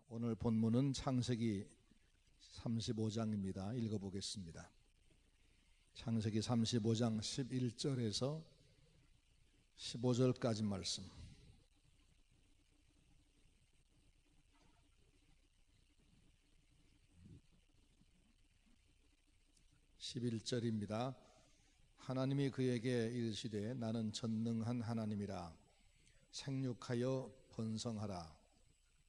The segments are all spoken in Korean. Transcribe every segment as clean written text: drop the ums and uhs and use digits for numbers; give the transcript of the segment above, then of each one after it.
오늘 본문은 창세기 35장입니다. 읽어보겠습니다. 창세기 35장 11절에서 15절까지 말씀. (11절입니다) 하나님이 그에게 이르시되 나는 전능한 하나님이라. 생육하여 번성하라.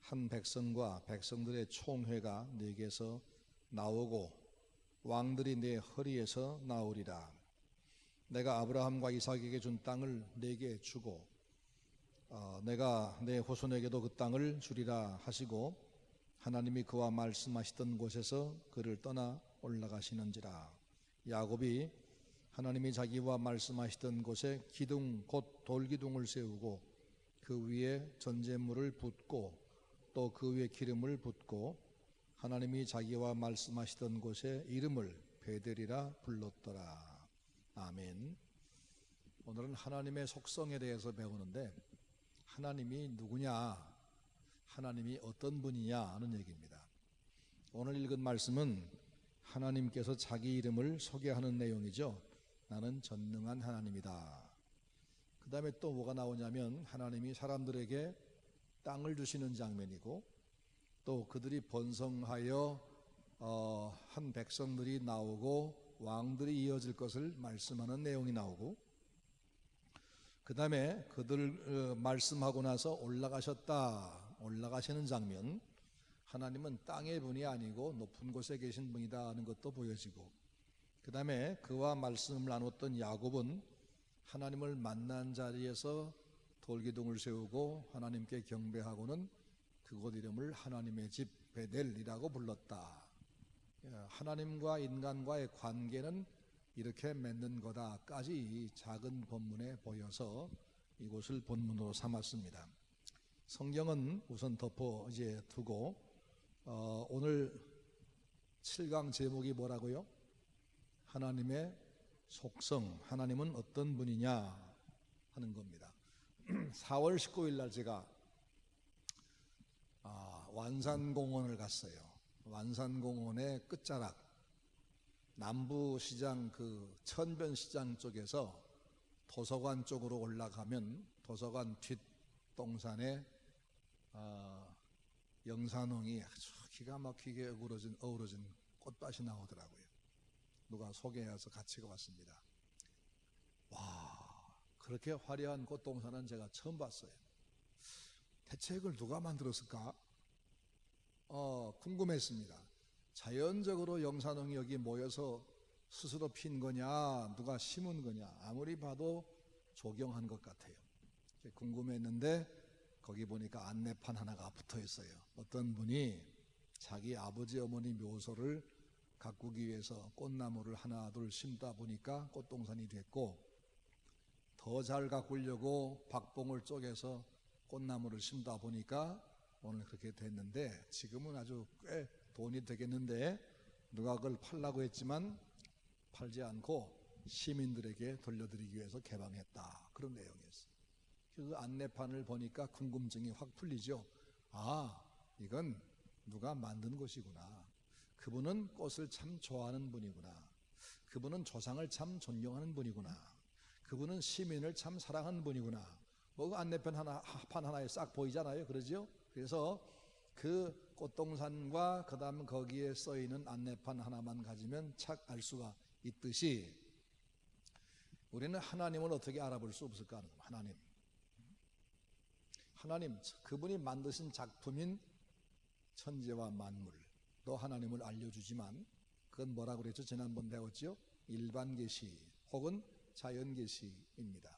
한 백성과 백성들의 총회가 네게서 나오고 왕들이 네 허리에서 나오리라. 내가 아브라함과 이삭에게 준 땅을 네게 주고 내가 내 후손에게도 그 땅을 주리라 하시고 하나님이 그와 말씀하시던 곳에서 그를 떠나 올라가시는지라. 야곱이 하나님이 자기와 말씀하시던 곳에 기둥 곧 돌기둥을 세우고 그 위에 전제물을 붓고 또 그 위에 기름을 붓고 하나님이 자기와 말씀하시던 곳에 이름을 베델이라 불렀더라. 아멘. 오늘은 하나님의 속성에 대해서 배우는데, 하나님이 누구냐, 하나님이 어떤 분이냐 하는 얘기입니다. 오늘 읽은 말씀은 하나님께서 자기 이름을 소개하는 내용이죠. 나는 전능한 하나님이다. 그 다음에 또 뭐가 나오냐면 하나님이 사람들에게 땅을 주시는 장면이고, 또 그들이 번성하여 한 백성들이 나오고 왕들이 이어질 것을 말씀하는 내용이 나오고, 그 다음에 그들 말씀하고 나서 올라가시는 장면. 하나님은 땅의 분이 아니고 높은 곳에 계신 분이다 하는 것도 보여지고, 그 다음에 그와 말씀을 나눴던 야곱은 하나님을 만난 자리에서 돌기둥을 세우고 하나님께 경배하고는 그곳 이름을 하나님의 집 베델이라고 불렀다. 하나님과 인간과의 관계는 이렇게 맺는 거다까지 이 작은 본문에 보여서 이곳을 본문으로 삼았습니다. 성경은 우선 덮어 이제 두고 오늘 7강 제목이 뭐라고요? 하나님의 속성, 하나님은 어떤 분이냐 하는 겁니다. 4월 19일 날 제가 완산공원을 갔어요. 완산공원의 끝자락 남부시장 그 천변시장 쪽에서 도서관 쪽으로 올라가면 도서관 뒷동산에 영산홍이 아주 기가 막히게 어우러진 꽃밭이 나오더라고요. 누가 소개해서 같이 왔습니다. 와, 그렇게 화려한 꽃동산은 제가 처음 봤어요. 대체 이걸 누가 만들었을까? 궁금했습니다. 자연적으로 영산홍이 여기 모여서 스스로 핀 거냐, 누가 심은 거냐, 아무리 봐도 조경한 것 같아요. 궁금했는데 거기 보니까 안내판 하나가 붙어 있어요. 어떤 분이 자기 아버지 어머니 묘소를 가꾸기 위해서 꽃나무를 하나 둘 심다 보니까 꽃동산이 됐고, 더 잘 가꾸려고 박봉을 쪼개서 꽃나무를 심다 보니까 오늘 그렇게 됐는데, 지금은 아주 꽤 돈이 되겠는데 누가 그걸 팔라고 했지만 팔지 않고 시민들에게 돌려드리기 위해서 개방했다, 그런 내용이었어요. 그 안내판을 보니까 궁금증이 확 풀리죠. 아, 이건 누가 만든 것이구나. 그분은 꽃을 참 좋아하는 분이구나. 그분은 조상을 참 존경하는 분이구나. 그분은 시민을 참 사랑하는 분이구나. 뭐 안내판 판 하나에 싹 보이잖아요. 그러죠? 그래서 그 꽃동산과 그 다음 거기에 써있는 안내판 하나만 가지면 착 알 수가 있듯이, 우리는 하나님을 어떻게 알아볼 수 없을까 하는 거예요. 하나님, 그분이 만드신 작품인 천지와 만물, 또 하나님을 알려주지만, 그건 뭐라고 그랬죠? 지난번 배웠죠? 일반 계시 혹은 자연 계시입니다.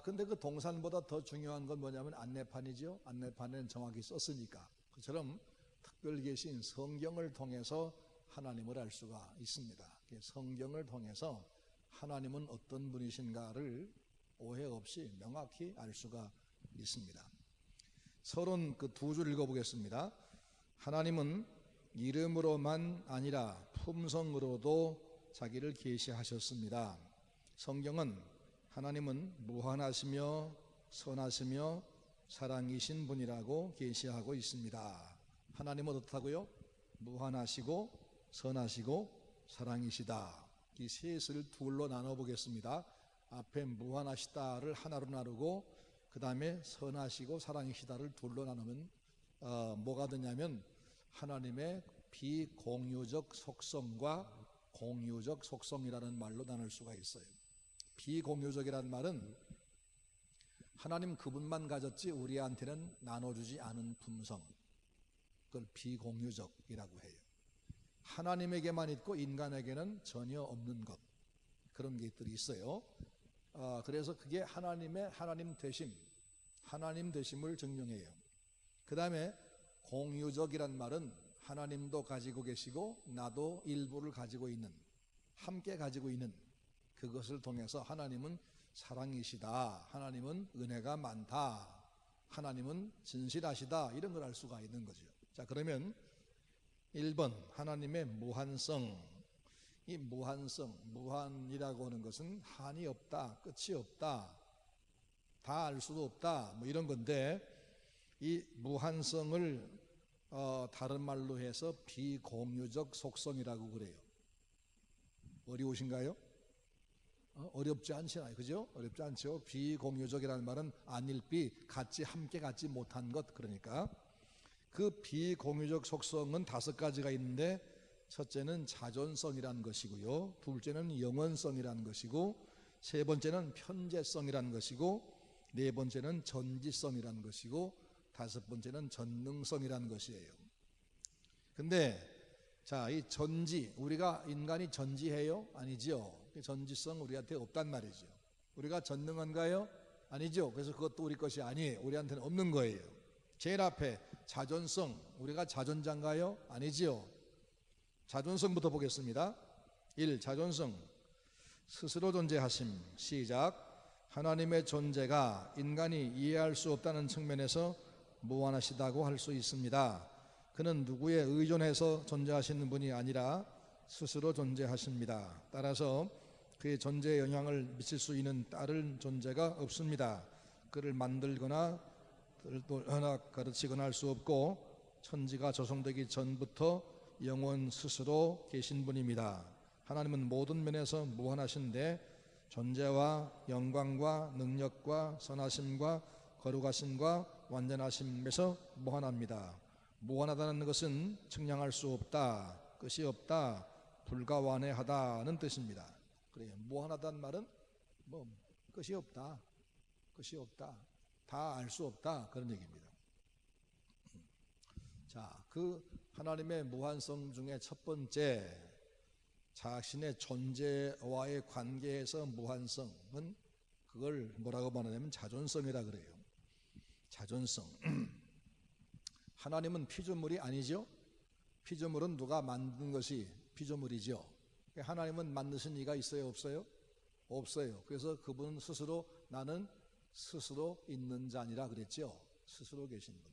근데 그 동산보다 더 중요한 건 뭐냐면 안내판이죠. 안내판에는 정확히 썼으니까. 그처럼 특별 계시인 성경을 통해서 하나님을 알 수가 있습니다. 성경을 통해서 하나님은 어떤 분이신가를 오해 없이 명확히 알 수가 있습니다. 서론 그 두 줄 읽어보겠습니다. 하나님은 이름으로만 아니라 품성으로도 자기를 계시하셨습니다. 성경은 하나님은 무한하시며 선하시며 사랑이신 분이라고 계시하고 있습니다. 하나님은 어떻다고요? 무한하시고 선하시고 사랑이시다. 이 셋을 둘로 나눠보겠습니다. 앞에 무한하시다를 하나로 나누고 그 다음에 선하시고 사랑이시다를 둘로 나누면 뭐가 되냐면 하나님의 비공유적 속성과 공유적 속성이라는 말로 나눌 수가 있어요. 비공유적이라는 말은 하나님 그분만 가졌지 우리한테는 나눠주지 않은 품성, 그걸 비공유적이라고 해요. 하나님에게만 있고 인간에게는 전혀 없는 것, 그런 것들이 있어요. 그래서 그게 하나님의 하나님 되심을 증명해요. 그 다음에 공유적이란 말은 하나님도 가지고 계시고 나도 일부를 가지고 있는, 함께 가지고 있는, 그것을 통해서 하나님은 사랑이시다, 하나님은 은혜가 많다, 하나님은 진실하시다, 이런 걸 알 수가 있는 거죠. 자, 그러면 1번 하나님의 무한성. 이 무한성, 무한이라고 하는 것은 한이 없다, 끝이 없다, 다 알 수도 없다, 뭐 이런 건데, 이 무한성을 다른 말로 해서 비공유적 속성이라고 그래요. 어려우신가요? 어렵지 않잖아요, 그죠? 어렵지 않죠. 비공유적이라는 말은 안일비, 함께 갖지 못한 것, 그러니까 그 비공유적 속성은 5가지가 있는데, 첫째는 자존성이라는 것이고요, 둘째는 영원성이라는 것이고, 세 번째는 편재성이라는 것이고, 네 번째는 전지성이라는 것이고, 다섯 번째는 전능성이라는 것이에요. 근데 자, 이 전지, 우리가 인간이 전지해요? 아니죠. 전지성 우리한테 없단 말이죠. 우리가 전능한가요? 아니죠. 그래서 그것도 우리 것이 아니에요. 우리한테는 없는 거예요. 제일 앞에 자존성, 우리가 자존자인가요? 아니죠. 자존성부터 보겠습니다. 1. 자존성. 스스로 존재하심. 시작. 하나님의 존재가 인간이 이해할 수 없다는 측면에서 무한하시다고 할 수 있습니다. 그는 누구에 의존해서 존재하시는 분이 아니라 스스로 존재하십니다. 따라서 그의 존재에 영향을 미칠 수 있는 다른 존재가 없습니다. 그를 만들거나 가르치거나 할 수 없고, 천지가 조성되기 전부터 영원 스스로 계신 분입니다. 하나님은 모든 면에서 무한하신데 존재와 영광과 능력과 선하심과 거룩하심과 완전하심에서 무한합니다. 무한하다는 것은 측량할 수 없다, 끝이 없다, 불가완해하다는 뜻입니다. 그래요. 무한하다는 말은 뭐 끝이 없다, 다 알 수 없다, 그런 얘기입니다. 자, 그 하나님의 무한성 중에 첫 번째, 자신의 존재와의 관계에서 무한성은 그걸 뭐라고 말하냐면 자존성이라 그래요. 자존성. 하나님은 피조물이 아니죠. 피조물은 누가 만든 것이 피조물이죠. 하나님은 만드신 이가 있어요, 없어요? 없어요. 그래서 그분은 스스로 나는 스스로 있는 자니라 그랬죠. 스스로 계신 분.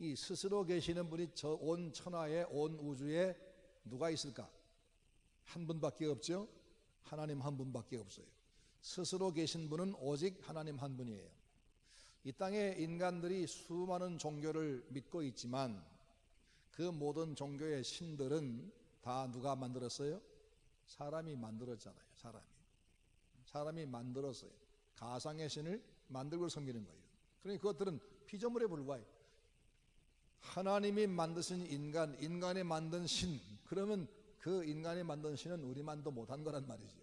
이 스스로 계시는 분이 저 온 천하에, 온 우주에 누가 있을까? 한 분밖에 없죠. 하나님 한 분밖에 없어요. 스스로 계신 분은 오직 하나님 한 분이에요. 이 땅에 인간들이 수많은 종교를 믿고 있지만 그 모든 종교의 신들은 다 누가 만들었어요? 사람이 만들었잖아요. 사람이 만들었어요. 가상의 신을 만들고 섬기는 거예요. 그러니 그것들은 피조물에 불과해요. 하나님이 만드신 인간이 만든 신, 그러면 그 인간이 만든 신은 우리만도 못한 거란 말이죠.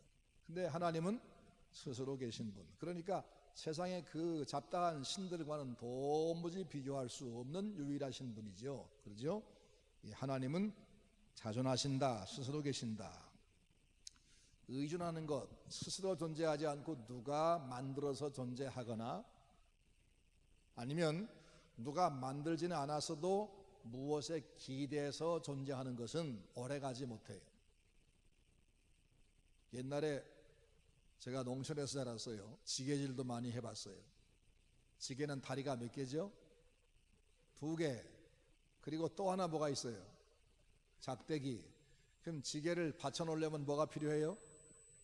근데 하나님은 스스로 계신 분, 그러니까 세상의 그 잡다한 신들과는 도무지 비교할 수 없는 유일하신 분이죠. 그렇죠? 하나님은 자존하신다, 스스로 계신다. 의존하는 것, 스스로 존재하지 않고 누가 만들어서 존재하거나 아니면 누가 만들지는 않았어도 무엇에 기대서 존재하는 것은 오래가지 못해요. 옛날에 제가 농촌에서 자랐어요. 지게질도 많이 해봤어요. 지게는 다리가 몇 개죠? 2개. 그리고 또 하나 뭐가 있어요? 작대기. 그럼 지게를 받쳐놓으려면 뭐가 필요해요?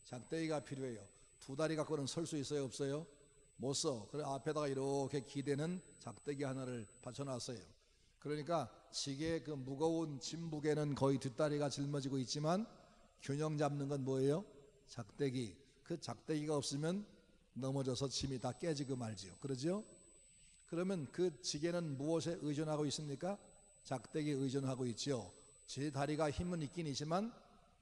작대기가 필요해요. 2다리 갖고는 설 수 있어요, 없어요? 못 써. 그래 앞에다가 이렇게 기대는 작대기 하나를 받쳐놨어요. 그러니까 지게 그 무거운 짐 무게는 거의 뒷다리가 짊어지고 있지만 균형 잡는 건 뭐예요? 작대기. 그 작대기가 없으면 넘어져서 짐이 다 깨지고 말지요. 그러죠? 그러면 그 지게는 무엇에 의존하고 있습니까? 작대기에 의존하고 있지요. 제 다리가 힘은 있긴 있지만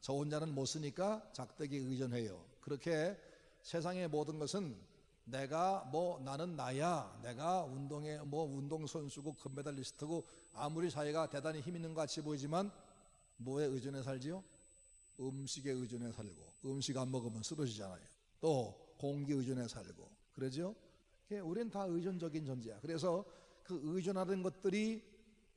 저 혼자는 못 쓰니까 작대기에 의존해요. 그렇게 세상의 모든 것은 나는 나야. 내가 운동에 운동선수고 금메달리스트고 아무리 자기가 대단히 힘 있는 것 같이 보이지만 뭐에 의존해 살지요? 음식에 의존해 살고, 음식 안 먹으면 쓰러지잖아요. 또 공기 의존해 살고, 그러죠? 우리는 다 의존적인 존재야. 그래서 그 의존하는 것들이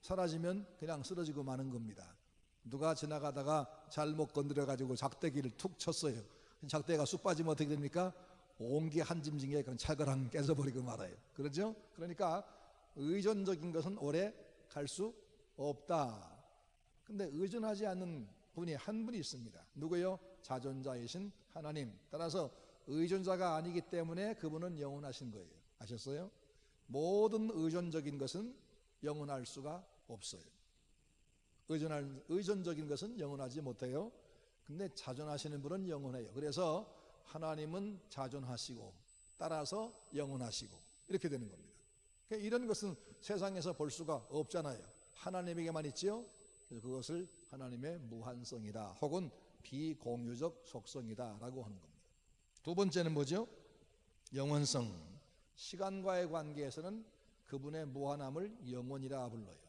사라지면 그냥 쓰러지고 마는 겁니다. 누가 지나가다가 잘못 건드려 가지고 작대기를 툭 쳤어요. 작대기가 쑥 빠지면 어떻게 됩니까? 온기 한 짐승에 그냥 찰거랑 깨져버리고 말아요. 그렇죠? 그러니까 의존적인 것은 오래 갈 수 없다. 근데 의존하지 않는 분이 한 분이 있습니다. 누구요? 자존자이신 하나님. 따라서 의존자가 아니기 때문에 그분은 영원하신 거예요. 아셨어요? 모든 의존적인 것은 영원할 수가 없어요. 의존적인 것은 영원하지 못해요. 근데 자존하시는 분은 영원해요. 그래서 하나님은 자존하시고 따라서 영원하시고 이렇게 되는 겁니다. 그러니까 이런 것은 세상에서 볼 수가 없잖아요. 하나님에게만 있지요. 그래서 그것을 하나님의 무한성이다 혹은 비공유적 속성이다 라고 하는 겁니다. 두 번째는 뭐죠? 영원성. 시간과의 관계에서는 그분의 무한함을 영원이라 불러요.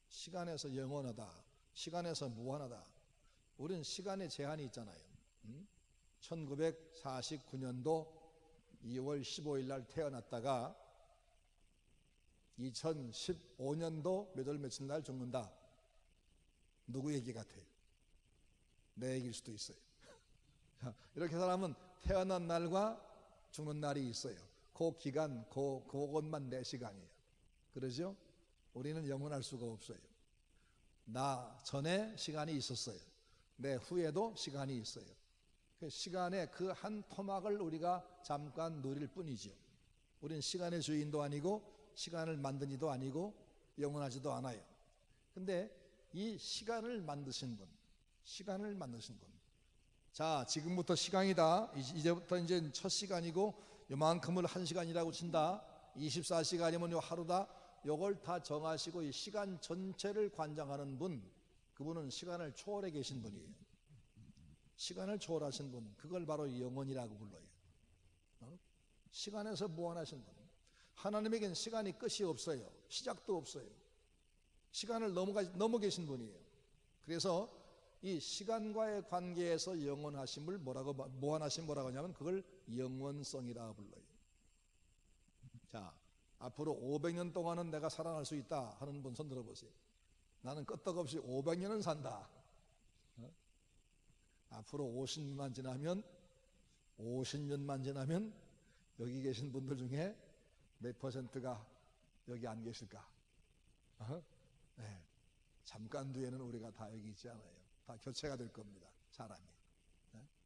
시간에서 영원하다, 시간에서 무한하다. 우리는 시간에 제한이 있잖아요. 1949년도 2월 15일 날 태어났다가 2015년도 몇 월 며칠 날 죽는다. 누구 얘기 같아요? 내 얘기일 수도 있어요. 이렇게 사람은 태어난 날과 죽는 날이 있어요. 그 기간, 그것만 내 시간이에요. 그러죠? 우리는 영원할 수가 없어요. 나 전에 시간이 있었어요. 내 후에도 시간이 있어요. 그 시간의 그 한 토막을 우리가 잠깐 누릴 뿐이죠. 우리는 시간의 주인도 아니고 시간을 만든 이도 아니고 영원하지도 않아요. 근데 이 시간을 만드신 분, 자, 지금부터 시간이다. 이제부터 이제 첫 시간이고 요만큼을 한 시간이라고 친다. 24시간이면 요 하루다. 요걸 다 정하시고 이 시간 전체를 관장하는 분, 그분은 시간을 초월해 계신 분이에요. 시간을 초월하신 분, 그걸 바로 영원이라고 불러요. 시간에서 무한하신 분. 하나님에겐 시간이 끝이 없어요. 시작도 없어요. 시간을 넘어 계신 분이에요. 그래서 이 시간과의 관계에서 영원하심을 무한하심 뭐라고 하냐면 그걸 영원성이라 불러요. 자, 앞으로 500년 동안은 내가 살아날 수 있다 하는 분 손 들어보세요. 나는 끄떡없이 500년은 산다. 앞으로 50년만 지나면 여기 계신 분들 중에 몇 퍼센트가 여기 안 계실까? 네. 잠깐 뒤에는 우리가 다 여기 있지 않아요. 다 교체가 될 겁니다. 사람이.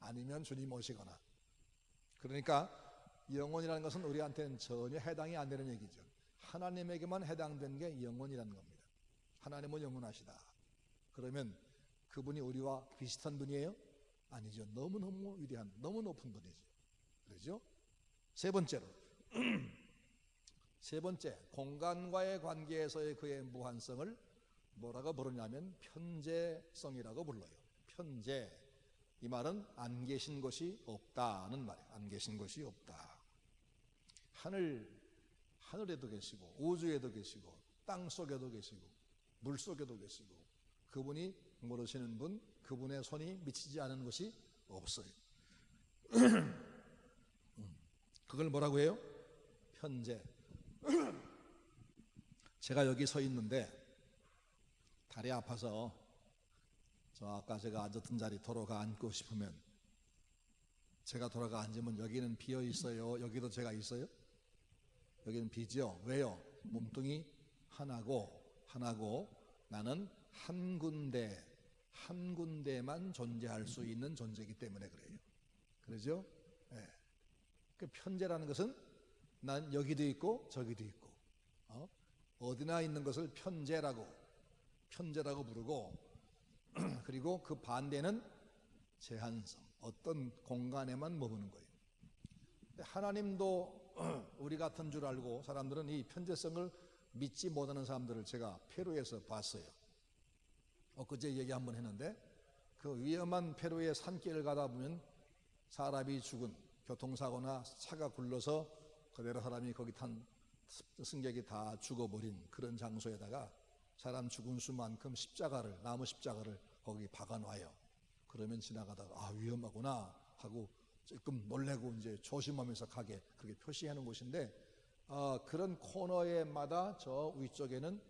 아니면 주님 오시거나. 그러니까 영혼이라는 것은 우리한테는 전혀 해당이 안 되는 얘기죠. 하나님에게만 해당되는 게 영혼이라는 겁니다. 하나님은 영원하시다. 그러면 그분이 우리와 비슷한 분이에요? 아니죠. 너무너무 위대한, 너무 높은 분이죠. 그렇죠? 세 번째, 공간과의 관계에서의 그의 무한성을 뭐라고 부르냐면 편재성이라고 불러요. 편재. 이 말은 안 계신 것이 없다는 말이에요. 안 계신 것이 없다. 하늘에도 계시고 우주에도 계시고 땅 속에도 계시고 물 속에도 계시고 그분이 모르시는 분, 그분의 손이 미치지 않은 것이 없어요. 그걸 뭐라고 해요? 편재. 제가 여기 서 있는데 다리 아파서 저 아까 제가 앉았던 자리 돌아가 앉고 싶으면 제가 돌아가 앉으면 여기는 비어 있어요? 여기도 제가 있어요? 여기는 비죠. 왜요? 몸뚱이 하나고 나는 한 군데만 존재할 수 있는 존재이기 때문에 그래요. 그러죠? 네. 그 편재라는 것은 난 여기도 있고 저기도 있고 어디나 있는 것을 편재라고 부르고 그리고 그 반대는 제한성, 어떤 공간에만 머무는 거예요. 하나님도 우리 같은 줄 알고 사람들은 이 편재성을 믿지 못하는 사람들을 제가 페루에서 봤어요. 엊그제 얘기 한번 했는데 그 위험한 페루의 산길을 가다 보면 사람이 죽은 교통사고나 차가 굴러서 그대로 사람이 거기 탄 승객이 다 죽어버린 그런 장소에다가 사람 죽은 수만큼 나무 십자가를 거기 박아놔요. 그러면 지나가다가 위험하구나 하고 조금 놀래고 이제 조심하면서 가게 그렇게 표시하는 곳인데 그런 코너에마다 저 위쪽에는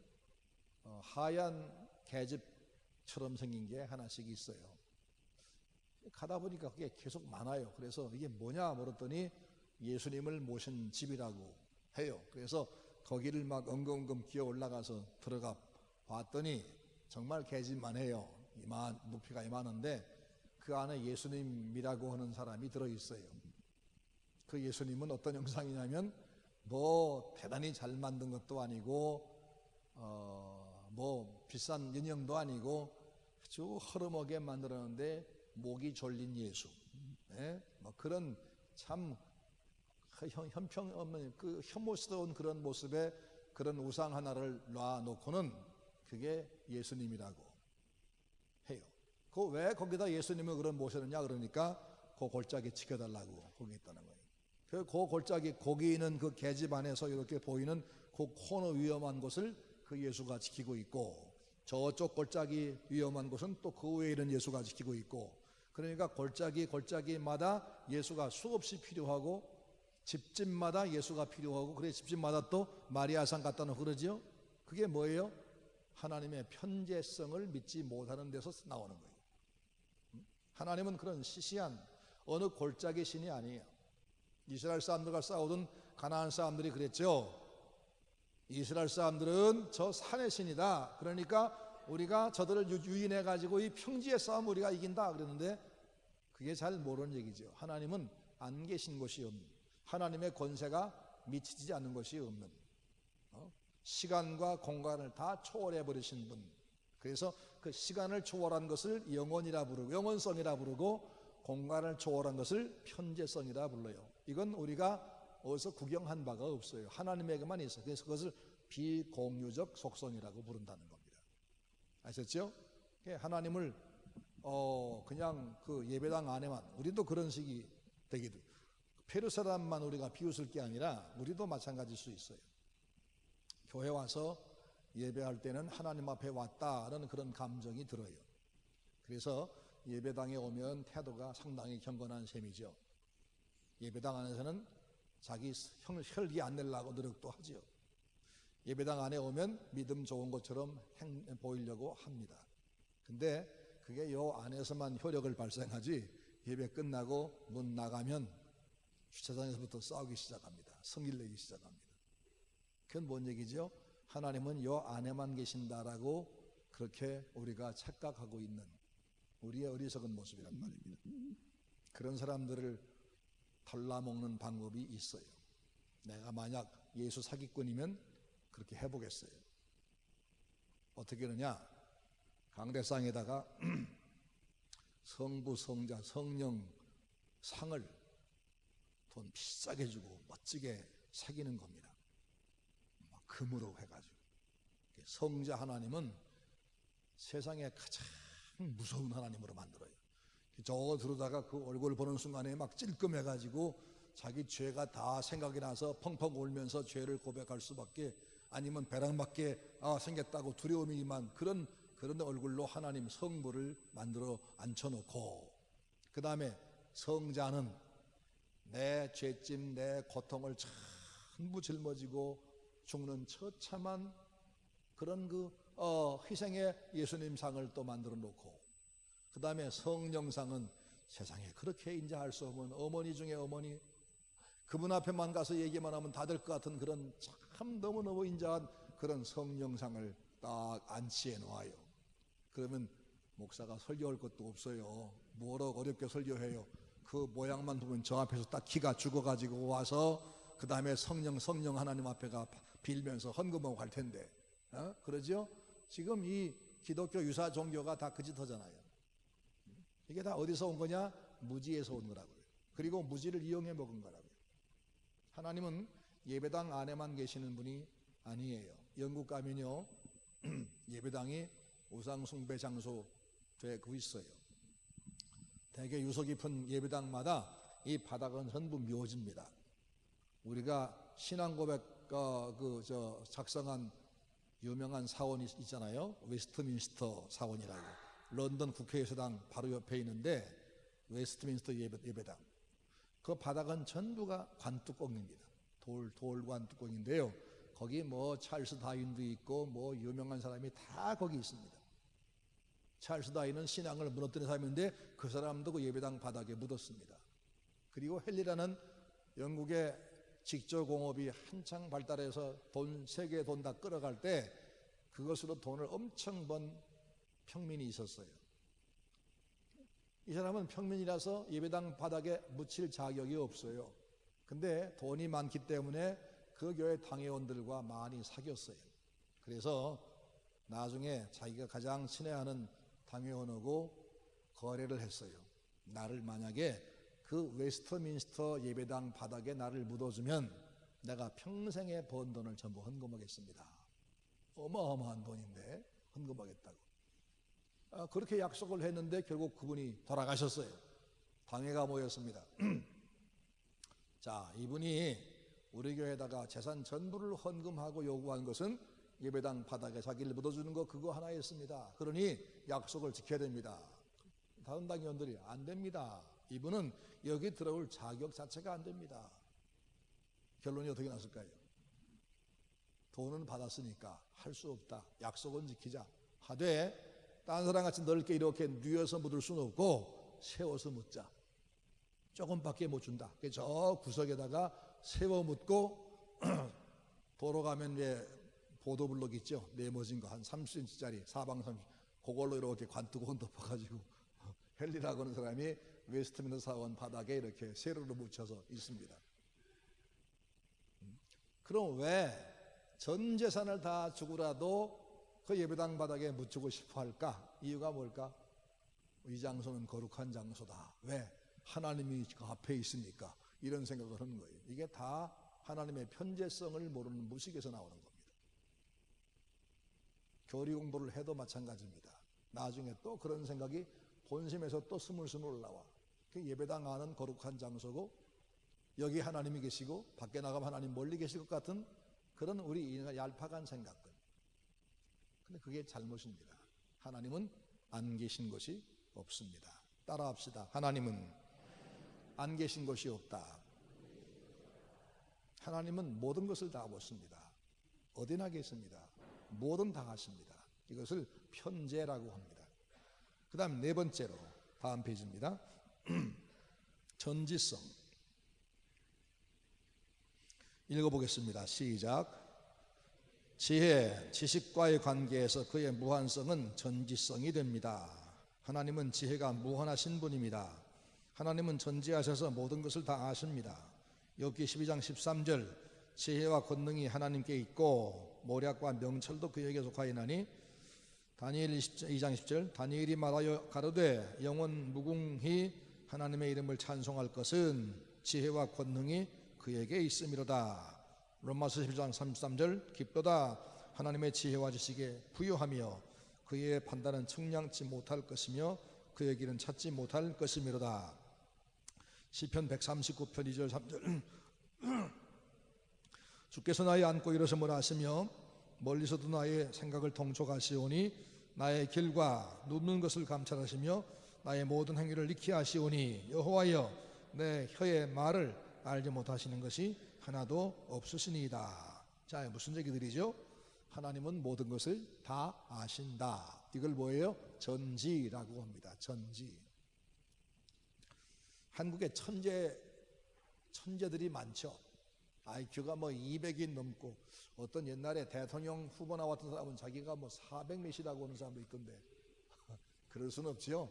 하얀 계집처럼 생긴 게 하나씩 있어요. 가다 보니까 그게 계속 많아요. 그래서 이게 뭐냐 물었더니 예수님을 모신 집이라고 해요. 그래서 거기를 막 엉금엉금 기어 올라가서 들어가 봤더니 정말 계집만 해요. 높이가 이만한데 그 안에 예수님이라고 하는 사람이 들어있어요. 그 예수님은 어떤 형상이냐면 뭐 대단히 잘 만든 것도 아니고 뭐 비싼 인형도 아니고 아주 허름하게 만들었는데 목이 졸린 예수, 뭐 그런 참 형평없는 그 혐오스러운 그런 모습의 그런 우상 하나를 놔놓고는 그게 예수님이라고 해요. 왜 거기다 예수님을 그런 모셨느냐 그러니까 그 골짜기 지켜달라고 거기 있다는 거예요. 그 골짜기 거기 있는 그 계집 안에서 이렇게 보이는 그 코너 위험한 곳을 그 예수가 지키고 있고 저쪽 골짜기 위험한 곳은 또 그 외에 있는 예수가 지키고 있고 그러니까 골짜기마다 예수가 수없이 필요하고 집집마다 예수가 필요하고 그래 집집마다 또 마리아상 갖다 놓고 그러죠. 그게 뭐예요? 하나님의 편재성을 믿지 못하는 데서 나오는 거예요. 하나님은 그런 시시한 어느 골짜기 신이 아니에요. 이스라엘 사람들과 싸우던 가나안 사람들이 그랬죠. 이스라엘 사람들은 저 산의 신이다. 그러니까 우리가 저들을 유인해 가지고 이 평지의 싸움 우리가 이긴다 그랬는데 그게 잘 모르는 얘기죠. 하나님은 안 계신 곳이 없는, 하나님의 권세가 미치지 않는 것이 없는, 시간과 공간을 다 초월해 버리신 분. 그래서 그 시간을 초월한 것을 영원이라 부르고 영원성이라 부르고 공간을 초월한 것을 편재성이라 불러요. 이건 우리가 어디서 구경한 바가 없어요. 하나님에게만 있어요. 그래서 그것을 비공유적 속성이라고 부른다는 겁니다. 아셨죠? 하나님을 그냥 그 예배당 안에만, 우리도 그런 식이 되기도, 페루 사람만 우리가 비웃을 게 아니라 우리도 마찬가지일 수 있어요. 교회 와서 예배할 때는 하나님 앞에 왔다는 그런 감정이 들어요. 그래서 예배당에 오면 태도가 상당히 경건한 셈이죠. 예배당 안에서는 자기 혈기 안 내려고 노력도 하지요. 예배당 안에 오면 믿음 좋은 것처럼 보이려고 합니다. 근데 그게 요 안에서만 효력을 발생하지 예배 끝나고 문 나가면 주차장에서부터 싸우기 시작합니다. 성질 내기 시작합니다. 그건 뭔 얘기죠? 하나님은 요 안에만 계신다라고 그렇게 우리가 착각하고 있는 우리의 어리석은 모습이란 말입니다. 그런 사람들을 덜라먹는 방법이 있어요. 내가 만약 예수 사기꾼이면 그렇게 해보겠어요. 어떻게 하느냐? 강대상에다가 성부, 성자, 성령 상을 돈 비싸게 주고 멋지게 새기는 겁니다. 금으로 해가지고. 성자 하나님은 세상에 가장 무서운 하나님으로 만들어요. 저거 들어다가 그 얼굴 보는 순간에 막 찔끔해가지고 자기 죄가 다 생각이 나서 펑펑 울면서 죄를 고백할 수밖에, 아니면 배랑맞게 생겼다고 두려움이 임한 그런 얼굴로 하나님 성부를 만들어 앉혀놓고, 그 다음에 성자는 내 죄짐 내 고통을 전부 짊어지고 죽는 처참한 그런 희생의 예수님 상을 또 만들어 놓고, 그 다음에 성령상은 세상에 그렇게 인자할 수 없는 어머니 중에 어머니, 그분 앞에만 가서 얘기만 하면 다 될 것 같은 그런 참 너무너무 인자한 그런 성령상을 딱 안치해 놓아요. 그러면 목사가 설교할 것도 없어요. 뭐로 어렵게 설교해요. 그 모양만 보면 저 앞에서 딱 기가 죽어가지고 와서 그 다음에 성령 하나님 앞에가 빌면서 헌금하고 갈 텐데, 그러죠? 지금 이 기독교 유사 종교가 다 그 짓 하잖아요. 이게 다 어디서 온 거냐? 무지에서 온 거라고요. 그리고 무지를 이용해 먹은 거라고요. 하나님은 예배당 안에만 계시는 분이 아니에요. 영국 가면요 예배당이 우상 숭배 장소 되고 있어요. 대개 유서 깊은 예배당마다 이 바닥은 전부 묘지입니다. 우리가 신앙 고백 작성한 유명한 사원이 있잖아요. 웨스트민스터 사원이라고. 런던 국회의사당 바로 옆에 있는데 웨스트민스터 예배당. 그 바닥은 전부가 관뚜껑입니다. 돌 관뚜껑인데요. 거기 뭐 찰스 다윈도 있고 뭐 유명한 사람이 다 거기 있습니다. 찰스 다윈은 신앙을 무너뜨린 사람인데 그 사람도 그 예배당 바닥에 묻었습니다. 그리고 헨리라는 영국의 직조공업이 한창 발달해서 세계 돈 다 끌어갈 때 그것으로 돈을 엄청 번 평민이 있었어요. 이 사람은 평민이라서 예배당 바닥에 묻힐 자격이 없어요. 근데 돈이 많기 때문에 그 교회 당회원들과 많이 사귀었어요. 그래서 나중에 자기가 가장 친애하는 당회원하고 거래를 했어요. 나를 만약에 그 웨스트민스터 예배당 바닥에 나를 묻어주면 내가 평생에 번 돈을 전부 헌금하겠습니다. 어마어마한 돈인데 헌금하겠다고. 그렇게 약속을 했는데 결국 그분이 돌아가셨어요. 당회가 모였습니다. 자, 이분이 우리 교회에다가 재산 전부를 헌금하고 요구한 것은 예배당 바닥에 자기를 묻어주는 거 그거 하나였습니다. 그러니 약속을 지켜야 됩니다. 다른 당회원들이 안 됩니다. 이분은 여기 들어올 자격 자체가 안 됩니다. 결론이 어떻게 났을까요? 돈은 받았으니까 할 수 없다. 약속은 지키자. 하되 딴 사람같이 넓게 이렇게 뉘어서 묻을 수는 없고 세워서 묻자. 조금밖에 못 준다. 저 구석에다가 세워 묻고 도로 가면 왜 보도블록 있죠? 네모진 거 한 30cm짜리 사방 30, 그걸로 이렇게 관뚜껑 덮어가지고 헨리라고 하는 사람이 웨스트민스터 사원 바닥에 이렇게 세로로 묻혀서 있습니다. 그럼 왜 전 재산을 다 주고라도 그 예배당 바닥에 묻히고 싶어 할까? 이유가 뭘까? 이 장소는 거룩한 장소다. 왜? 하나님이 그 앞에 있으니까 이런 생각을 하는 거예요. 이게 다 하나님의 편재성을 모르는 무식에서 나오는 겁니다. 교리 공부를 해도 마찬가지입니다. 나중에 또 그런 생각이 본심에서 또 스물스물 올라와. 그 예배당 안은 거룩한 장소고 여기 하나님이 계시고 밖에 나가면 하나님 멀리 계실 것 같은 그런 우리 얄팍한 생각들. 근데 그게 잘못입니다. 하나님은 안 계신 것이 없습니다. 따라합시다. 하나님은 안 계신 것이 없다. 하나님은 모든 것을 다 보십니다. 어디나 계십니다. 뭐든 다 하십니다. 이것을 편재라고 합니다. 그 다음 네 번째로 다음 페이지입니다. 전지성. 읽어보겠습니다. 시작. 지혜, 지식과의 관계에서 그의 무한성은 전지성이 됩니다. 하나님은 지혜가 무한하신 분입니다. 하나님은 전지하셔서 모든 것을 다 아십니다. 욥기 12장 13절 지혜와 권능이 하나님께 있고 모략과 명철도 그에게 속하이나니 다니엘 2장 10절 다니엘이 말하여 가로되 영원 무궁히 하나님의 이름을 찬송할 것은 지혜와 권능이 그에게 있음이로다. 로마서 11장 33절 깊도다 하나님의 지혜와 지식에 부유하며 그의 판단은 측량치 못할 것이며 그의 길은 찾지 못할 것이미로다. 시편 139편 2절 3절 주께서 나의 안고 일어섬을 아시며 멀리서도 나의 생각을 통촉하시오니 나의 길과 눕는 것을 감찰하시며 나의 모든 행위를 익히 아시오니 여호와여 내 혀의 말을 알지 못하시는 것이 하나도 없으시니이다. 자, 무슨 얘기들이죠? 하나님은 모든 것을 다 아신다. 이걸 뭐예요? 전지라고 합니다. 전지. 한국에 천재들이 많죠. IQ가 뭐 200이 넘고 어떤 옛날에 대통령 후보 나왔던 사람은 자기가 뭐 400몇이라고 하는 사람도 있던데 그럴 수는 없지요.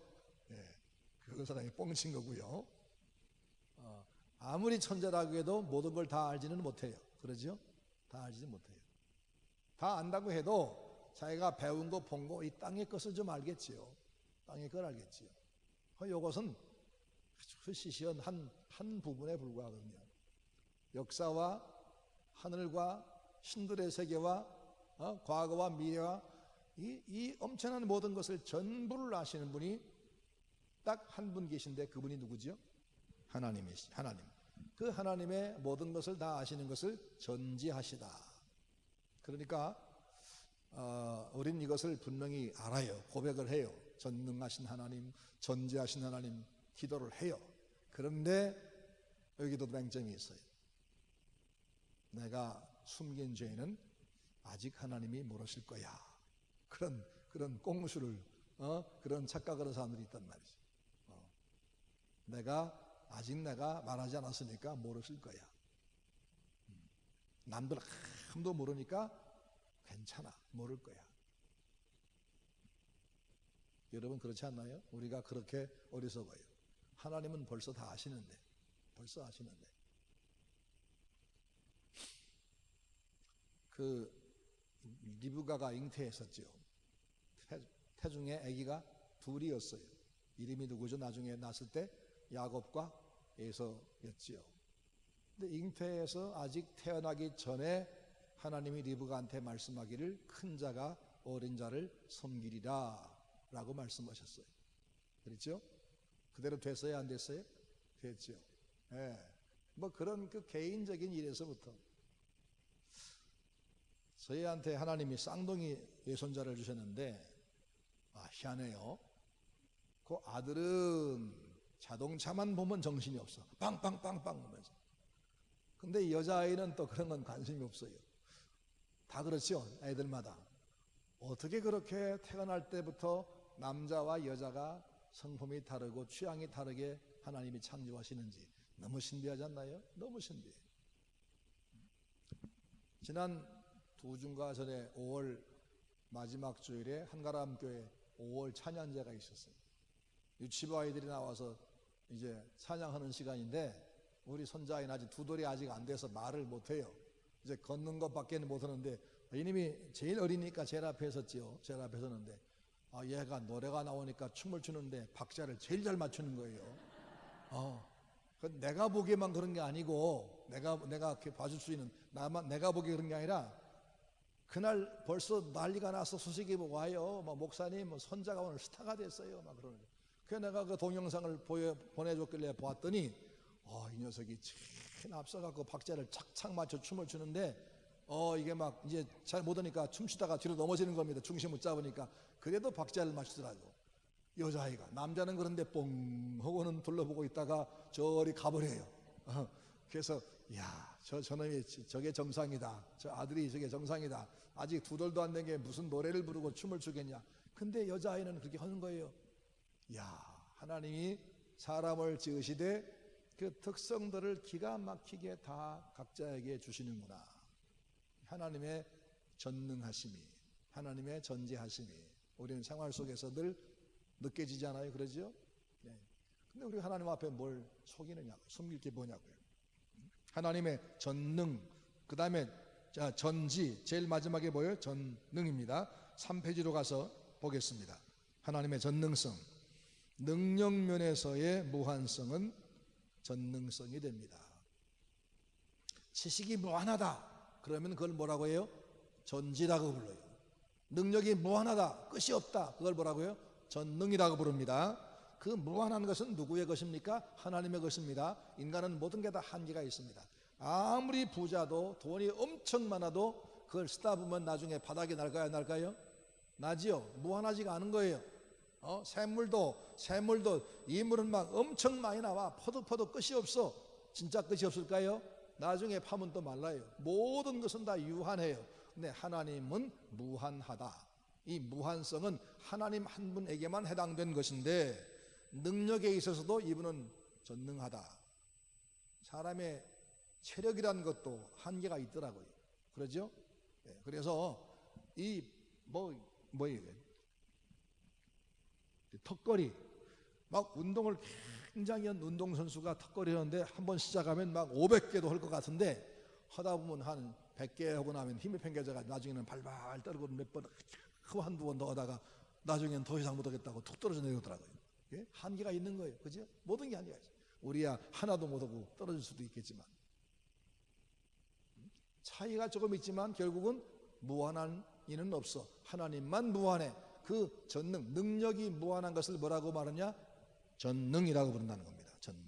예, 그 사람이 뻥친 거고요. 아무리 천재라고 해도 모든 걸 다 알지는 못해요. 그러죠? 다 알지는 못해요. 다 안다고 해도 자기가 배운 거, 본 거, 이 땅의 것을 좀 알겠지요. 땅의 걸 알겠지요. 이것은 아주 시시한 한 부분에 불과하거든요. 역사와 하늘과 신들의 세계와 과거와 미래와 이 엄청난 모든 것을 전부를 아시는 분이 딱 한 분 계신데 그분이 누구죠? 하나님. 그 하나님의 모든 것을 다 아시는 것을 전지하시다. 그러니까 우린 이것을 분명히 알아요. 고백을 해요. 전능하신 하나님, 전지하신 하나님 기도를 해요. 그런데 여기도 맹점이 있어요. 내가 숨긴 죄는 아직 하나님이 모르실 거야. 그런 꽁수를 그런 착각을 하는 사람들이 있단 말이죠. 아직 내가 말하지 않았으니까 모르실 거야. 남들 아무도 모르니까 괜찮아, 모를 거야. 여러분 그렇지 않나요? 우리가 그렇게 어리석어요. 하나님은 벌써 다 아시는데, 그 리브가가 잉태했었죠. 태중에 아기가 둘이었어요. 이름이 누구죠? 나중에 낳았을 때 야곱과 에서였지요. 근데 잉태해서 아직 태어나기 전에 하나님이 리브가한테 말씀하기를 큰 자가 어린 자를 섬기리라 라고 말씀하셨어요. 그렇죠? 그대로 됐어요? 안 됐어요? 됐죠. 예. 뭐 그런 그 개인적인 일에서부터 저희한테 하나님이 쌍둥이 외손자를 주셨는데 희한해요. 그 아들은 자동차만 보면 정신이 없어. 빵빵빵빵 보면서. 근데 여자아이는 또 그런 건 관심이 없어요. 다 그렇죠. 애들마다. 어떻게 그렇게 태어날 때부터 남자와 여자가 성품이 다르고 취향이 다르게 하나님이 창조하시는지 너무 신비하지 않나요? 너무 신비해요. 지난 두 주인가 전에 5월 마지막 주일에 한가람교회 5월 찬양제가 있었어요. 유치부 아이들이 나와서 이제 찬양하는 시간인데 우리 손자아이는 아직 두 돌이 아직 안 돼서 말을 못해요. 이제 걷는 것밖에 못하는데 이님이 제일 어리니까 제일 앞에 섰지요. 제일 앞에 섰는데 얘가 노래가 나오니까 춤을 추는데 박자를 제일 잘 맞추는 거예요. 내가 보기에만 그런 게 아니고 내가 이렇게 봐줄 수 있는 내가 보기에 그런 게 아니라 그날 벌써 난리가 나서 소식이 와요. 목사님 손자가 오늘 스타가 됐어요. 막 그러는 거예요. 그래서 내가 그 동영상을 보내줬길래 보았더니 이 녀석이 참 앞서갖고 박자를 착착 맞춰 춤을 추는데 이게 막 이제 잘 못하니까 춤추다가 뒤로 넘어지는 겁니다. 중심 못 잡으니까. 그래도 박자를 맞추더라고. 여자아이가. 남자는 그런데 뽕 하고는 둘러보고 있다가 저리 가버려요. 그래서 저놈이 저게 정상이다. 저 아들이 저게 정상이다. 아직 두 돌도 안 된 게 무슨 노래를 부르고 춤을 추겠냐. 근데 여자아이는 그렇게 하는 거예요. 하나님이 사람을 지으시되 그 특성들을 기가 막히게 다 각자에게 주시는구나. 하나님의 전능하심이, 하나님의 전지하심이 우리는 생활 속에서 늘 느껴지지 않아요? 그러죠? 네. 근데 우리 하나님 앞에 뭘 속이느냐고, 숨길 게 뭐냐고요. 하나님의 전능, 그 다음에 전지, 제일 마지막에 뭐예요? 전능입니다. 3페이지로 가서 보겠습니다. 하나님의 전능성, 능력면에서의 무한성은 전능성이 됩니다. 지식이 무한하다 그러면 그걸 뭐라고 해요? 전지라고 불러요. 능력이 무한하다, 끝이 없다, 그걸 뭐라고 해요? 전능이라고 부릅니다. 그 무한한 것은 누구의 것입니까? 하나님의 것입니다. 인간은 모든 게 다 한계가 있습니다. 아무리 부자도 돈이 엄청 많아도 그걸 쓰다 보면 나중에 바닥에 날까요? 안 날까요? 나지요. 무한하지가 않은 거예요. 샘물도 이물은 막 엄청 많이 나와. 퍼도 끝이 없어. 진짜 끝이 없을까요? 나중에 파면 또 말라요. 모든 것은 다 유한해요. 근데 하나님은 무한하다. 이 무한성은 하나님 한 분에게만 해당된 것인데 능력에 있어서도 이분은 전능하다. 사람의 체력이라는 것도 한계가 있더라고요. 그러죠? 그래서 이 턱걸이 막 운동을 굉장한 운동선수가 턱걸이하는데 한번 시작하면 막 500개도 할 것 같은데 하다 보면 한 100개 하고 나면 힘이 팽개져가 나중에는 발발 떨고 몇 번 한두 번 더 하다가 나중에는 더 이상 못하겠다고 툭 떨어져 내려오더라고요. 예? 한계가 있는 거예요. 그죠? 모든 게 한계가 있어요. 우리야 하나도 못하고 떨어질 수도 있겠지만 차이가 조금 있지만 결국은 무한한 이는 없어. 하나님만 무한해. 그 전능, 능력이 무한한 것을 뭐라고 말하냐? 전능이라고 부른다는 겁니다. 전능.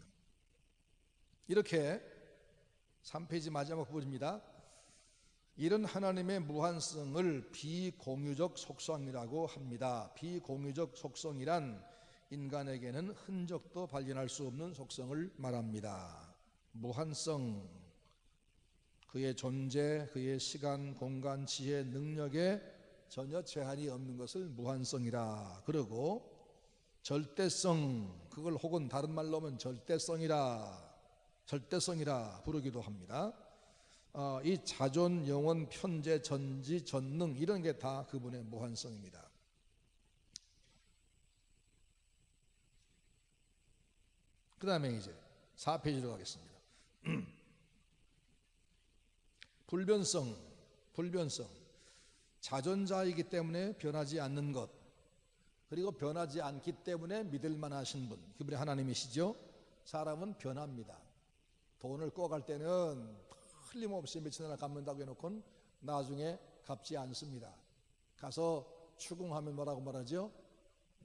이렇게 3페이지 마지막 부분입니다. 이런 하나님의 무한성을 비공유적 속성이라고 합니다. 비공유적 속성이란 인간에게는 흔적도 발견할 수 없는 속성을 말합니다. 무한성, 그의 존재, 그의 시간, 공간, 지혜, 능력에 전혀 제한이 없는 것을 무한성이라 그러고, 절대성, 그걸 혹은 다른 말로 하면 절대성이라 부르기도 합니다. 이 자존, 영원, 편재, 전지, 전능 이런 게 다 그분의 무한성입니다. 그 다음에 이제 4페이지로 가겠습니다. 불변성. 자존자이기 때문에 변하지 않는 것, 그리고 변하지 않기 때문에 믿을 만하신 분, 그분이 하나님이시죠. 사람은 변합니다. 돈을 꿔갈 때는 틀림없이 며칠이나 갚는다고 해놓고는 나중에 갚지 않습니다. 가서 추궁하면 뭐라고 말하죠?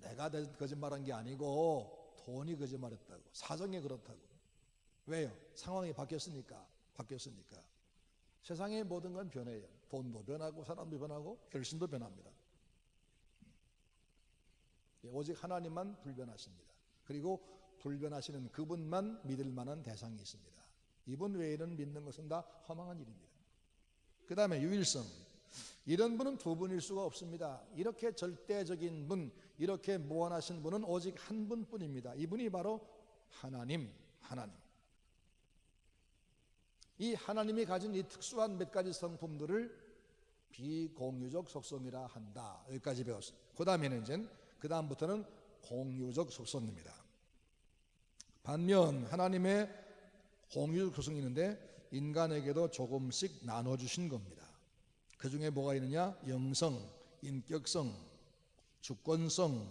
내가 거짓말한 게 아니고 돈이 거짓말했다고, 사정이 그렇다고. 왜요? 상황이 바뀌었으니까. 세상의 모든 건 변해요. 돈도 변하고 사람도 변하고 결심도 변합니다. 오직 하나님만 불변하십니다. 그리고 불변하시는 그분만 믿을 만한 대상이 있습니다. 이분 외에는 믿는 것은 다 허망한 일입니다. 그 다음에 유일성. 이런 분은 두 분일 수가 없습니다. 이렇게 절대적인 분, 이렇게 무한하신 분은 오직 한 분뿐입니다. 이분이 바로 하나님. 이 하나님이 가진 이 특수한 몇 가지 성품들을 비공유적 속성이라 한다. 여기까지 배웠습니다. 그 다음에는 이제 그 다음부터는 공유적 속성입니다. 반면 하나님의 공유적 속성이 있는데 인간에게도 조금씩 나눠주신 겁니다. 그 중에 뭐가 있느냐? 영성, 인격성, 주권성,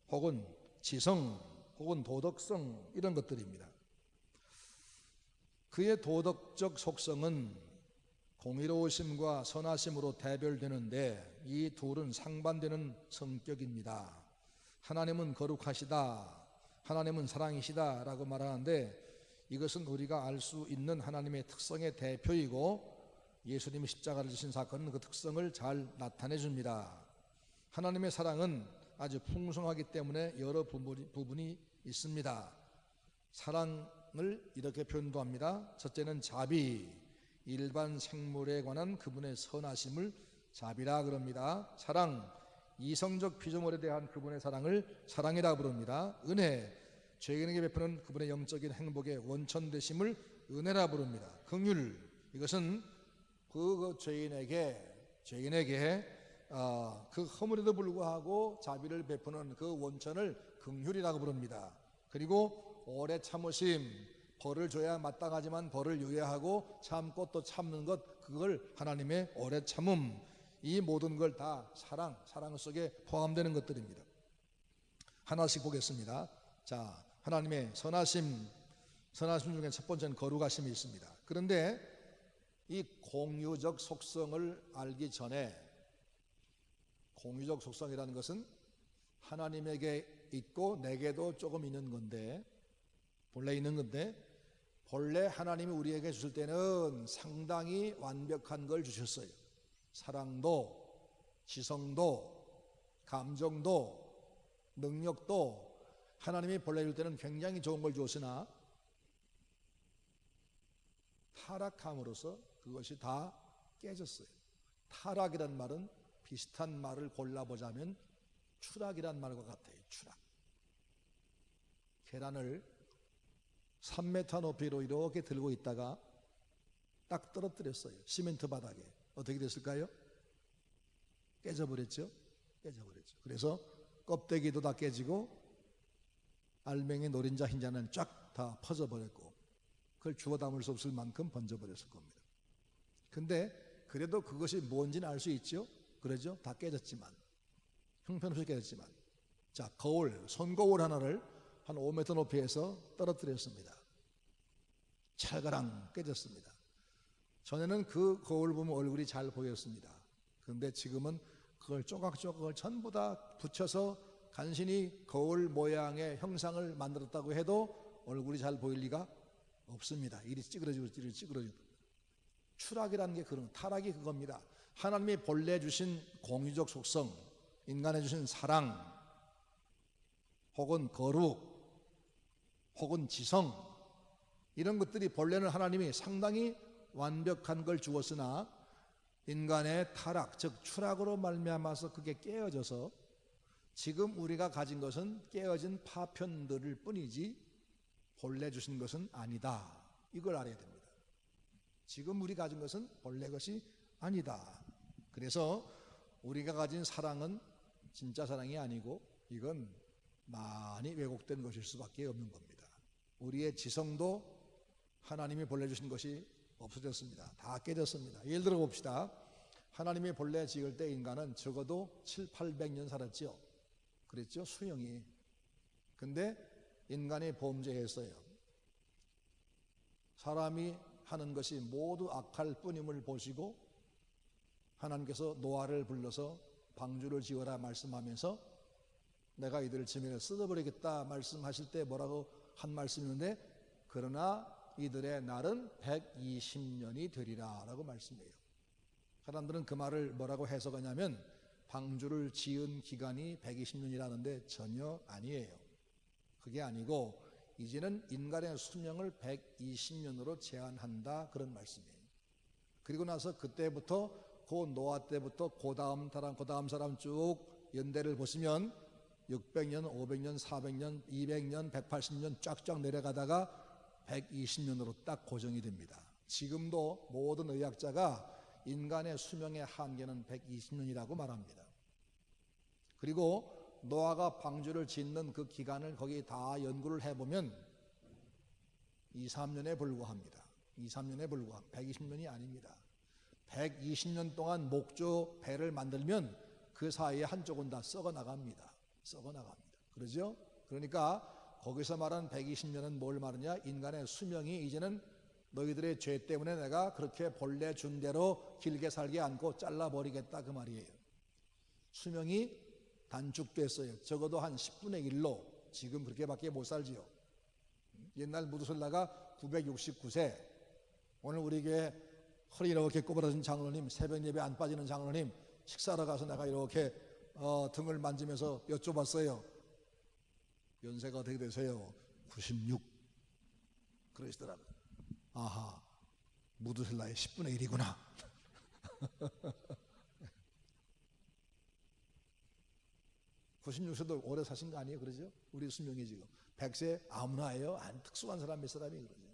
혹은 지성, 혹은 도덕성, 이런 것들입니다. 그의 도덕적 속성은 공의로우심과 선하심으로 대별되는데 이 둘은 상반되는 성격입니다. 하나님은 거룩하시다, 하나님은 사랑이시다 라고 말하는데, 이것은 우리가 알 수 있는 하나님의 특성의 대표이고 예수님이 십자가를 지신 사건은 그 특성을 잘 나타내 줍니다. 하나님의 사랑은 아주 풍성하기 때문에 여러 부분이 있습니다. 사랑을 이렇게 표현도 합니다. 첫째는 자비, 일반 생물에 관한 그분의 선하심을 자비라 그럽니다. 사랑, 이성적 피조물에 대한 그분의 사랑을 사랑이라 부릅니다. 은혜, 죄인에게 베푸는 그분의 영적인 행복의 원천 되심을 은혜라 부릅니다. 긍휼, 이것은 그 죄인에게 그 허물에도 불구하고 자비를 베푸는 그 원천을 긍휼이라고 부릅니다. 그리고 오래 참으심, 벌을 줘야 마땅하지만 벌을 유예하고 참고 또 참는 것, 그걸 하나님의 오래 참음, 이 모든 걸 다 사랑 속에 포함되는 것들입니다. 하나씩 보겠습니다. 자, 하나님의 선하심 중에 첫 번째는 거룩하심이 있습니다. 그런데 이 공유적 속성을 알기 전에, 공유적 속성이라는 것은 하나님에게 있고 내게도 조금 있는 건데, 본래 하나님이 우리에게 주실 때는 상당히 완벽한 걸 주셨어요. 사랑도, 지성도, 감정도, 능력도 하나님이 본래 줄 때는 굉장히 좋은 걸 주었으나 타락함으로써 그것이 다 깨졌어요. 타락이란 말은 비슷한 말을 골라보자면 추락이란 말과 같아요. 추락. 계란을 3m 높이로 이렇게 들고 있다가 딱 떨어뜨렸어요. 시멘트 바닥에. 어떻게 됐을까요? 깨져버렸죠. 그래서 껍데기도 다 깨지고 알맹이 노린자 흰자는 쫙 다 퍼져버렸고 그걸 주워 담을 수 없을 만큼 번져버렸을 겁니다. 근데 그래도 그것이 뭔지는 알 수 있죠. 그러죠? 다 깨졌지만, 형편없이 깨졌지만. 자, 거울, 손거울 하나를 한 5m 높이에서 떨어뜨렸습니다. 찰가랑 깨졌습니다. 전에는 그 거울 보면 얼굴이 잘 보였습니다. 그런데 지금은 그걸 조각조각을 전부 다 붙여서 간신히 거울 모양의 형상을 만들었다고 해도 얼굴이 잘 보일 리가 없습니다. 이리 찌그러지고 이리 찌그러지고. 추락이라는 게 그런, 타락이 그겁니다. 하나님이 본래 주신 공유적 속성, 인간에 주신 사랑, 혹은 거룩, 혹은 지성, 이런 것들이 본래는 하나님이 상당히 완벽한 걸 주었으나 인간의 타락, 즉 추락으로 말미암아서 그게 깨어져서 지금 우리가 가진 것은 깨어진 파편들일 뿐이지 본래 주신 것은 아니다. 이걸 알아야 됩니다. 지금 우리 가진 것은 본래 것이 아니다. 그래서 우리가 가진 사랑은 진짜 사랑이 아니고 이건 많이 왜곡된 것일 수밖에 없는 겁니다. 우리의 지성도 하나님이 본래 주신 것이 없어졌습니다. 다 깨졌습니다. 예를 들어 봅시다. 하나님이 본래 지을 때 인간은 적어도 700~800년 살았죠. 그랬죠? 수명이. 근데 인간이 범죄했어요. 사람이 하는 것이 모두 악할 뿐임을 보시고 하나님께서 노아를 불러서 방주를 지어라 말씀하면서 내가 이들을 지면에 쓸어버리겠다 말씀하실 때 뭐라고 한 말씀인데 그러나 이들의 날은 120년이 되리라 라고 말씀해요. 사람들은 그 말을 뭐라고 해석하냐면 방주를 지은 기간이 120년이라는데 전혀 아니에요. 그게 아니고 이제는 인간의 수명을 120년으로 제한한다 그런 말씀이에요. 그리고 나서 그때부터 그 노아 때부터 그 다음 사람 쭉 연대를 보시면 600년, 500년, 400년, 200년, 180년 쫙쫙 내려가다가 120년으로 딱 고정이 됩니다. 지금도 모든 의학자가 인간의 수명의 한계는 120년이라고 말합니다. 그리고 노아가 방주를 짓는 그 기간을 거기 다 연구를 해보면 2~3년에 불과합니다. 2~3년에 불과합니다. 120년이 아닙니다. 120년 동안 목조 배를 만들면 그 사이에 한쪽은 다 썩어 나갑니다. 썩어 나갑니다. 그러죠? 그러니까 거기서 말한 120년은 뭘 말하냐? 인간의 수명이 이제는 너희들의 죄 때문에 내가 그렇게 본래 준 대로 길게 살게 않고 잘라버리겠다 그 말이에요. 수명이 단축됐어요. 적어도 한 10분의 1로 지금 그렇게밖에 못 살지요. 옛날 무두설라가 969세. 오늘 우리 교회 허리 이렇게 꼬부라진 장로님, 새벽 예배 안 빠지는 장로님 식사하러 가서 내가 이렇게 등을 만지면서 여쭤봤어요. 연세가 어떻게 되세요? 96 그러시더라고요. 아하, 무두셀라의 10분의 1이구나. (96세도) 오래 사신 거 아니에요? 그러죠? 우리 수명이 지금 100세 아무나 해요? 안 특수한 사람 몇 사람이 그러죠.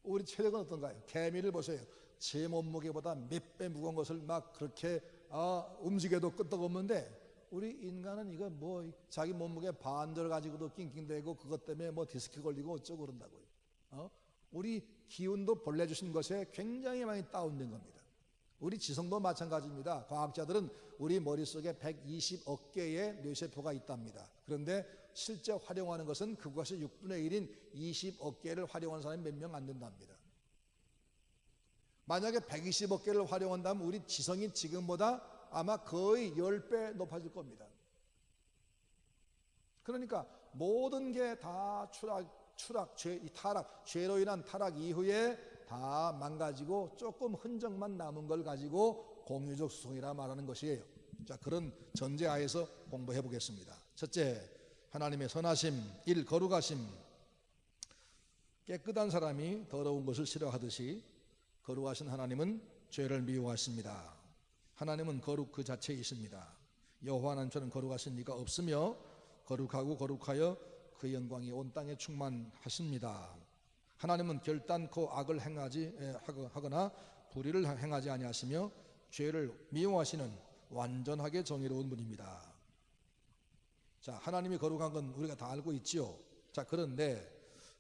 우리 체력은 어떤가요? 개미를 보세요. 제 몸무게보다 몇 배 무거운 것을 막 그렇게 움직여도 끄떡없는데 우리 인간은 이거 뭐 자기 몸무게 반절 가지고도 낑낑대고 그것 때문에 뭐 디스크 걸리고 어쩌고 그런다고요. 우리 기운도 본래 주신 것에 굉장히 많이 다운된 겁니다. 우리 지성도 마찬가지입니다. 과학자들은 우리 머릿속에 120억 개의 뇌세포가 있답니다. 그런데 실제 활용하는 것은 그것이 6분의 1인 20억 개를 활용하는 사람이 몇 명 안 된답니다. 만약에 120억 개를 활용한다면 우리 지성이 지금보다 아마 거의 10배 높아질 겁니다. 그러니까 모든 게 다 타락, 죄로 인한 타락 이후에 다 망가지고 조금 흔적만 남은 걸 가지고 공유적 수성이라 말하는 것이에요. 자, 그런 전제하에서 공부해 보겠습니다. 첫째, 하나님의 선하심. 1. 거룩하심. 깨끗한 사람이 더러운 것을 싫어하듯이 거룩하신 하나님은 죄를 미워하십니다. 하나님은 거룩 그 자체이십니다. 여호와 하나님처럼 거룩하신 이가 없으며 거룩하고 거룩하여 그 영광이 온 땅에 충만하십니다. 하나님은 결단코 악을 하거나 불의를 행하지 아니하시며 죄를 미워하시는 완전하게 정의로운 분입니다. 자, 하나님이 거룩한 건 우리가 다 알고 있지요. 자, 그런데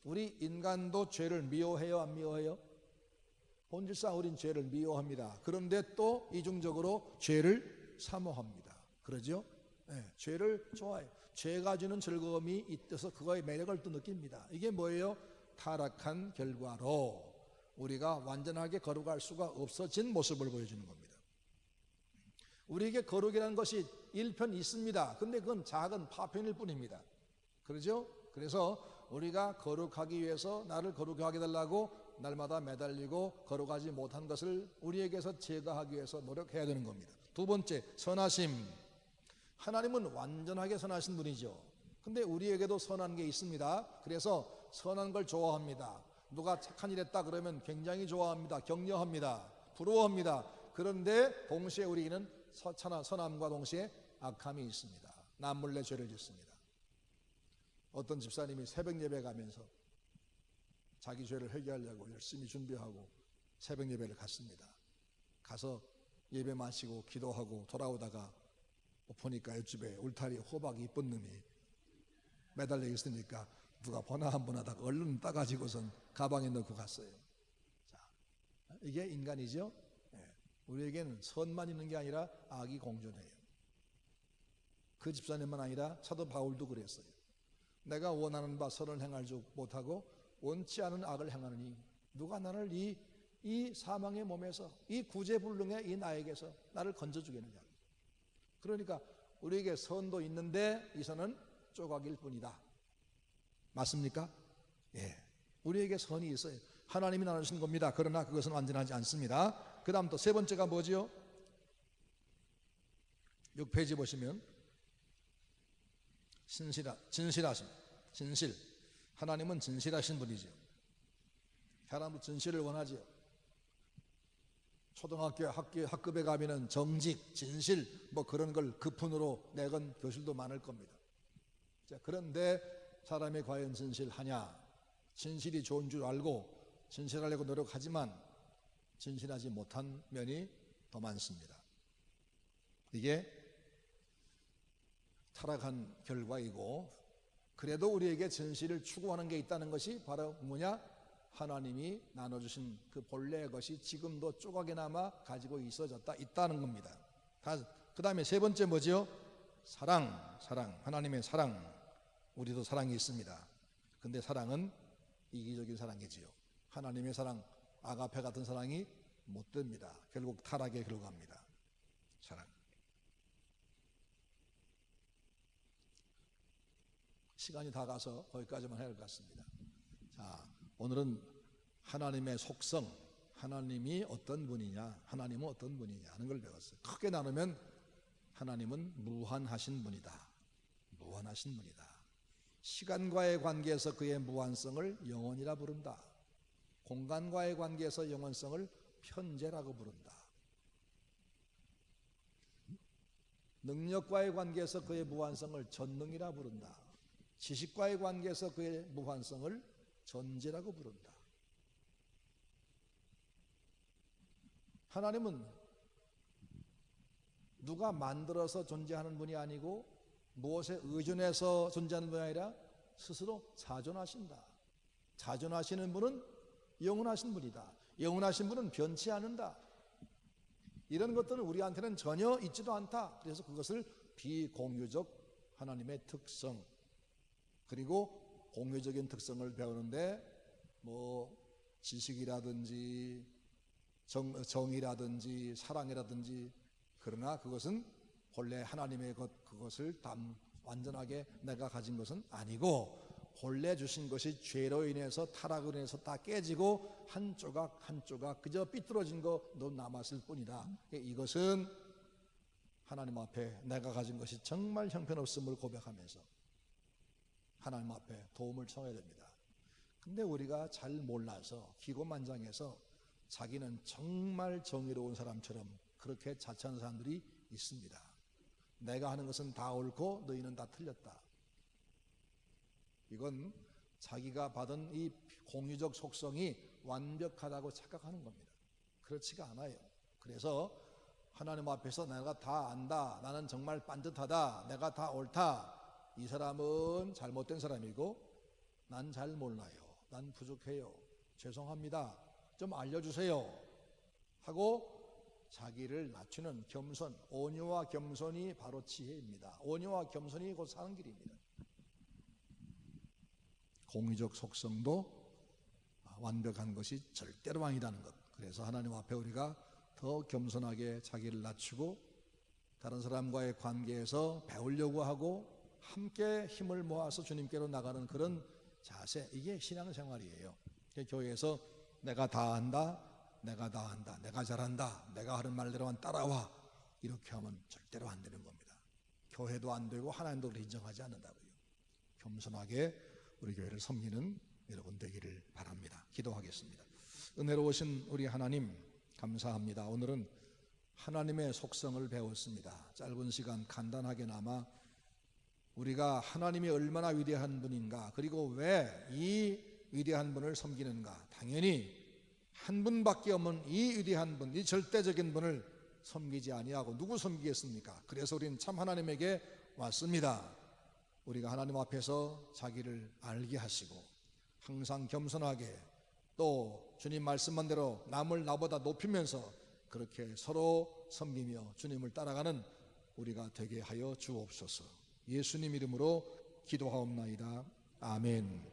우리 인간도 죄를 미워해요, 안 미워해요? 본질상 우린 죄를 미워합니다. 그런데 또 이중적으로 죄를 사모합니다. 그러죠? 네, 죄를 좋아해요. 죄가 주는 즐거움이 있어서 그거의 매력을 또 느낍니다. 이게 뭐예요? 타락한 결과로 우리가 완전하게 거룩할 수가 없어진 모습을 보여주는 겁니다. 우리에게 거룩이라는 것이 일편 있습니다. 근데 그건 작은 파편일 뿐입니다. 그러죠? 그래서 우리가 거룩하기 위해서 나를 거룩하게 하게 달라고 날마다 매달리고 거룩하지 못한 것을 우리에게서 제거하기 위해서 노력해야 되는 겁니다. 두 번째, 선하심. 하나님은 완전하게 선하신 분이죠. 근데 우리에게도 선한 게 있습니다. 그래서 선한 걸 좋아합니다. 누가 착한 일 했다 그러면 굉장히 좋아합니다. 격려합니다. 부러워합니다. 그런데 동시에 우리는 선함과 동시에 악함이 있습니다. 남몰래 죄를 짓습니다. 어떤 집사님이 새벽 예배 가면서 자기 죄를 회개하려고 열심히 준비하고 새벽 예배를 갔습니다. 가서 예배 마치고 기도하고 돌아오다가 보니까 옆집에 울타리 호박이 이쁜 놈이 매달려 있으니까 누가 보나 한 번 하다가 얼른 따가지고선 가방에 넣고 갔어요. 자, 이게 인간이죠. 우리에게는 선만 있는 게 아니라 악이 공존해요. 그 집사님만 아니라 사도 바울도 그랬어요. 내가 원하는 바 선을 행할 줄 못하고 원치 않은 악을 행하느니 누가 나를 이 사망의 몸에서 이 구제불능의 이 나에게서 나를 건져주겠느냐. 그러니까 우리에게 선도 있는데 이 선은 조각일 뿐이다. 맞습니까? 예, 우리에게 선이 있어요. 하나님이 나누신 겁니다. 그러나 그것은 완전하지 않습니다. 그 다음 또 세 번째가 뭐지요? 6페이지 보시면 진실하심. 진실. 하나님은 진실하신 분이죠. 사람도 진실을 원하지요. 초등학교 학급에 가면은 정직, 진실 뭐 그런 걸 급훈으로 내건 교실도 많을 겁니다. 자, 그런데 사람이 과연 진실하냐? 진실이 좋은 줄 알고 진실하려고 노력하지만 진실하지 못한 면이 더 많습니다. 이게 타락한 결과이고, 그래도 우리에게 진실을 추구하는 게 있다는 것이 바로 뭐냐? 하나님이 나눠주신 그 본래의 것이 지금도 조각이나마 가지고 있다는 겁니다. 그 다음에 세 번째 뭐죠? 사랑. 하나님의 사랑. 우리도 사랑이 있습니다. 근데 사랑은 이기적인 사랑이지요. 하나님의 사랑, 아가페 같은 사랑이 못 됩니다. 결국 타락에 결과합니다. 사랑. 시간이 다 가서 거기까지만 해야 할 것 같습니다. 자, 오늘은 하나님의 속성, 하나님이 어떤 분이냐, 하나님은 어떤 분이냐 하는 걸 배웠어요. 크게 나누면 하나님은 무한하신 분이다. 무한하신 분이다. 시간과의 관계에서 그의 무한성을 영원이라 부른다. 공간과의 관계에서 영원성을 편재라고 부른다. 능력과의 관계에서 그의 무한성을 전능이라 부른다. 지식과의 관계에서 그의 무한성을 전제라고 부른다. 하나님은 누가 만들어서 존재하는 분이 아니고 무엇에 의존해서 존재하는 분이 아니라 스스로 자존하신다. 자존하시는 분은 영원하신 분이다. 영원하신 분은 변치 않는다. 이런 것들은 우리한테는 전혀 있지도 않다. 그래서 그것을 비공유적 하나님의 특성, 그리고 공유적인 특성을 배우는데 뭐 지식이라든지 정의라든지 사랑이라든지, 그러나 그것은 본래 하나님의 그것을 완전하게 내가 가진 것은 아니고 본래 주신 것이 죄로 인해서 타락으로 인해서 다 깨지고 한 조각 한 조각 그저 삐뚤어진 거 남았을 뿐이다. 이것은 하나님 앞에 내가 가진 것이 정말 형편없음을 고백하면서 하나님 앞에 도움을 청해야 됩니다. 근데 우리가 잘 몰라서 기고만장해서 자기는 정말 정의로운 사람처럼 그렇게 자처하는 사람들이 있습니다. 내가 하는 것은 다 옳고 너희는 다 틀렸다. 이건 자기가 받은 이 공유적 속성이 완벽하다고 착각하는 겁니다. 그렇지가 않아요. 그래서 하나님 앞에서 내가 다 안다, 나는 정말 반듯하다, 내가 다 옳다, 이 사람은 잘못된 사람이고 난 잘 몰라요. 난 부족해요. 죄송합니다. 좀 알려주세요. 하고 자기를 낮추는 겸손, 온유와 겸손이 바로 지혜입니다. 온유와 겸손이 곧 사는 길입니다. 공의적 속성도 완벽한 것이 절대로 아니라는 것. 그래서 하나님 앞에 우리가 더 겸손하게 자기를 낮추고 다른 사람과의 관계에서 배우려고 하고 함께 힘을 모아서 주님께로 나가는 그런 자세, 이게 신앙생활이에요. 교회에서 내가 다 한다, 내가 다 한다, 내가 잘한다, 내가 하는 말대로만 따라와, 이렇게 하면 절대로 안 되는 겁니다. 교회도 안 되고 하나님도 인정하지 않는다고요. 겸손하게 우리 교회를 섬기는 여러분 되기를 바랍니다. 기도하겠습니다. 은혜로우신 우리 하나님 감사합니다. 오늘은 하나님의 속성을 배웠습니다. 짧은 시간 간단하게나마 우리가 하나님이 얼마나 위대한 분인가, 그리고 왜 이 위대한 분을 섬기는가. 당연히 한 분밖에 없는 이 위대한 분, 이 절대적인 분을 섬기지 아니하고 누구 섬기겠습니까? 그래서 우리는 참 하나님에게 왔습니다. 우리가 하나님 앞에서 자기를 알게 하시고 항상 겸손하게 또 주님 말씀한 대로 남을 나보다 높이면서 그렇게 서로 섬기며 주님을 따라가는 우리가 되게 하여 주옵소서. 예수님 이름으로 기도하옵나이다. 아멘.